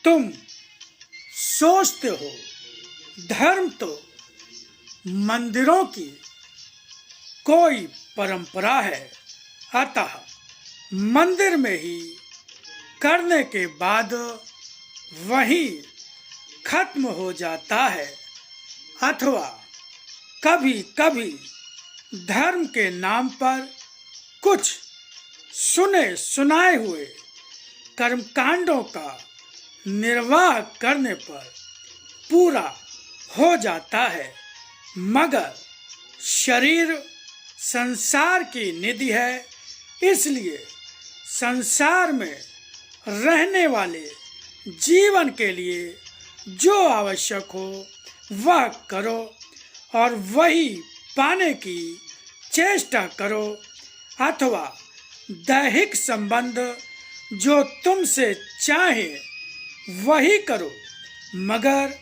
तुम सोचते हो धर्म तो मंदिरों की कोई परंपरा है, अतः मंदिर में ही करने के बाद वहीं खत्म हो जाता है, अथवा कभी कभी धर्म के नाम पर कुछ सुने सुनाए हुए कर्मकांडों का निर्वाह करने पर पूरा हो जाता है। मगर शरीर संसार की निधि है, इसलिए संसार में रहने वाले जीवन के लिए जो आवश्यक हो वह करो और वही पाने की चेष्टा करो, अथवा दैहिक संबंध जो तुमसे चाहे वही करो। मगर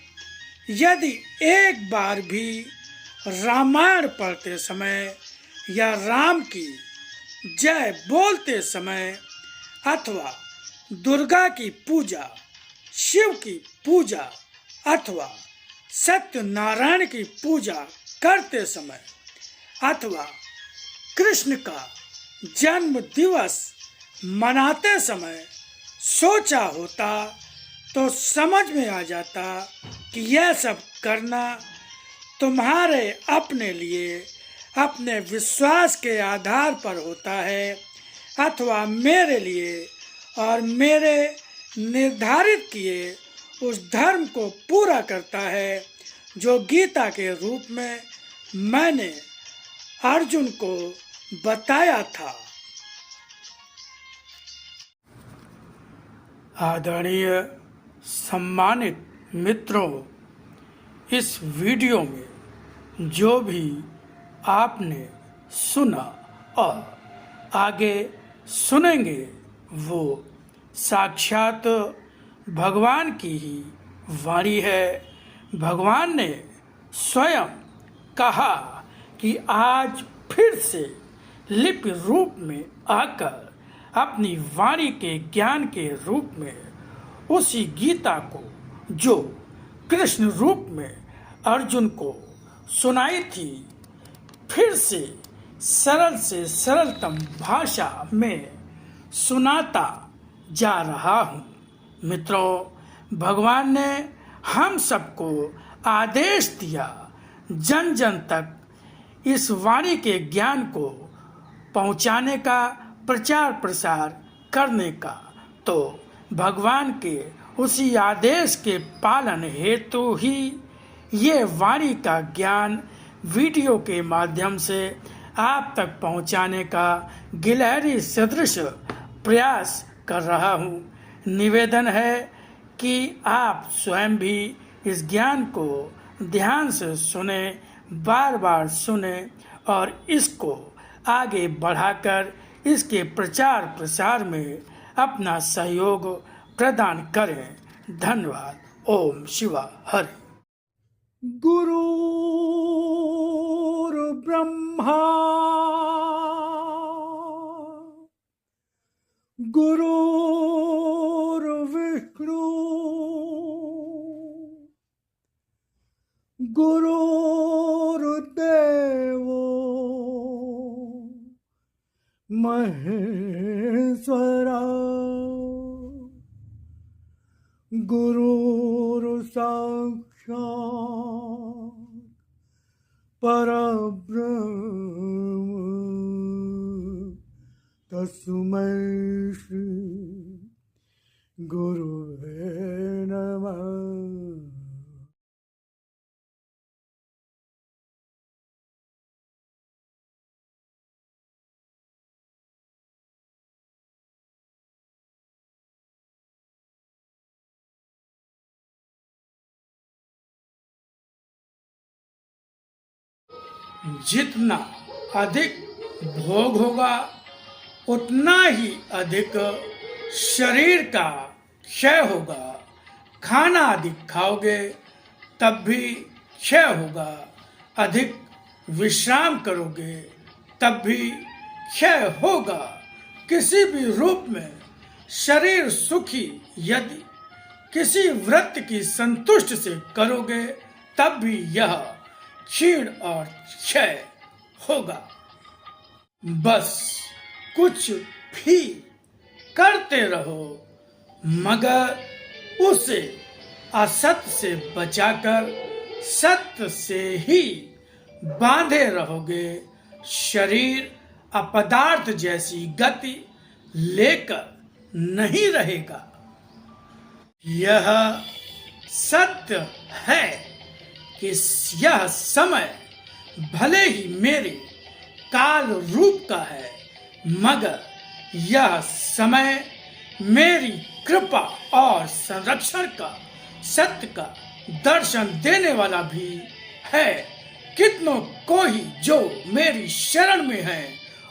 यदि एक बार भी रामायण पढ़ते समय या राम की जय बोलते समय अथवा दुर्गा की पूजा, शिव की पूजा अथवा सत्यनारायण की पूजा करते समय अथवा कृष्ण का जन्म दिवस मनाते समय सोचा होता तो समझ में आ जाता कि यह सब करना तुम्हारे अपने लिए अपने विश्वास के आधार पर होता है, अथवा मेरे लिए और मेरे निर्धारित किए उस धर्म को पूरा करता है जो गीता के रूप में मैंने अर्जुन को बताया था। आदरणीय सम्मानित मित्रों, इस वीडियो में जो भी आपने सुना और आगे सुनेंगे वो साक्षात भगवान की ही वाणी है। भगवान ने स्वयं कहा कि आज फिर से लिपि रूप में आकर अपनी वाणी के ज्ञान के रूप में उसी गीता को जो कृष्ण रूप में अर्जुन को सुनाई थी, फिर से सरलतम भाषा में सुनाता जा रहा हूँ। मित्रों, भगवान ने हम सबको आदेश दिया जन जन तक इस वाणी के ज्ञान को पहुँचाने का, प्रचार प्रसार करने का। तो भगवान के उसी आदेश के पालन हेतु ही ये वाणी का ज्ञान वीडियो के माध्यम से आप तक पहुंचाने का गिलहरी सदृश प्रयास कर रहा हूं। निवेदन है कि आप स्वयं भी इस ज्ञान को ध्यान से सुने, बार बार सुने और इसको आगे बढ़ाकर इसके प्रचार प्रसार में अपना सहयोग प्रदान करें। धन्यवाद। ओम शिवा हरि। गुरुर्ब्रह्मा गुरुर्विष्णु गुरुर्देवो महेश्वरा गुरुर्साक्षात् परब्रह्म तस्मै श्री गुरुवे नमः। जितना अधिक भोग होगा उतना ही अधिक शरीर का क्षय होगा। खाना अधिक खाओगे तब भी क्षय होगा, अधिक विश्राम करोगे तब भी क्षय होगा। किसी भी रूप में शरीर सुखी यदि किसी व्रत की संतुष्ट से करोगे तब भी यह क्षीण और क्षय होगा। बस कुछ भी करते रहो, मगर उसे असत से बचाकर सत्य से ही बांधे रहोगे। शरीर अपदार्थ जैसी गति लेकर नहीं रहेगा। यह सत्य है कि यह समय भले ही मेरे काल रूप का है, मगर यह समय मेरी कृपा और संरक्षण का, सत्य का दर्शन देने वाला भी है। कितनों को ही जो मेरी शरण में है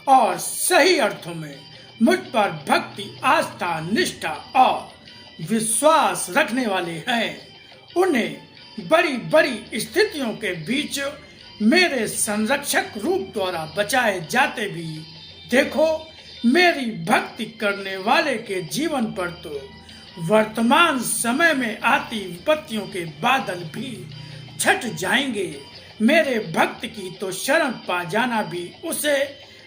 और सही अर्थों में मुझ पर भक्ति, आस्था, निष्ठा और विश्वास रखने वाले हैं, उन्हें बड़ी बड़ी स्थितियों के बीच मेरे संरक्षक रूप द्वारा बचाए जाते भी देखो। मेरी भक्ति करने वाले के जीवन पर तो वर्तमान समय में आती विपत्तियों के बादल भी छट जाएंगे। मेरे भक्त की तो शरण पा जाना भी उसे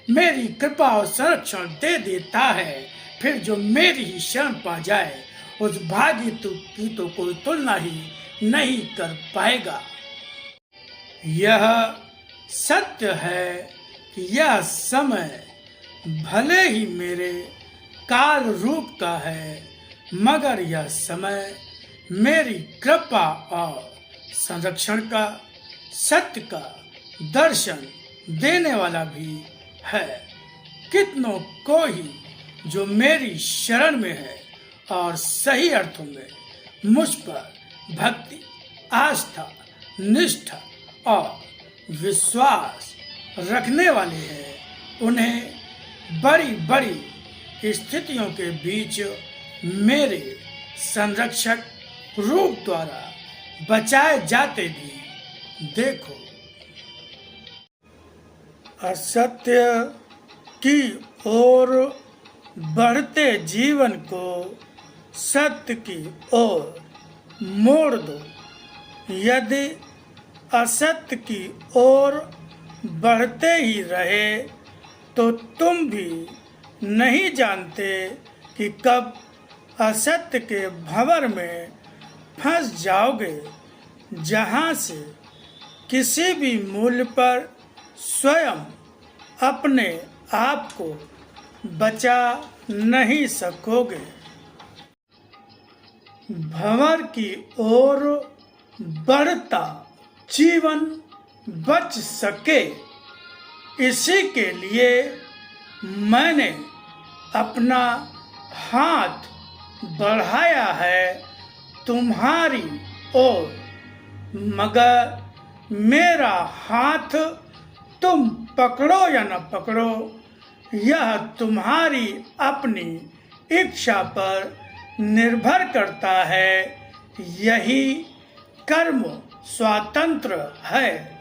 मेरी कृपा और संरक्षण दे देता है। फिर जो मेरी ही शरण पा जाए उस भाग्य की तो कोई तुलना ही नहीं कर पाएगा। यह सत्य है कि यह समय भले ही मेरे काल रूप का है, मगर यह समय मेरी कृपा और संरक्षण का, सत्य का दर्शन देने वाला भी है। कितनों को ही जो मेरी शरण में है और सही अर्थों में मुझ पर भक्ति, आस्था, निष्ठा और विश्वास रखने वाले हैं, उन्हें बड़ी बड़ी स्थितियों के बीच मेरे संरक्षक रूप द्वारा बचाए जाते भी देखो। असत्य की ओर बढ़ते जीवन को सत्य की ओर मोड़ दो। यदि असत्य की ओर बढ़ते ही रहे तो तुम भी नहीं जानते कि कब असत्य के भंवर में फंस जाओगे, जहाँ से किसी भी मूल्य पर स्वयं अपने आप को बचा नहीं सकोगे। भंवर की ओर बढ़ता जीवन बच सके, इसी के लिए मैंने अपना हाथ बढ़ाया है तुम्हारी ओर, मगर मेरा हाथ तुम पकड़ो या न पकड़ो, यह तुम्हारी अपनी इच्छा पर निर्भर करता है। यही कर्म स्वातंत्र है।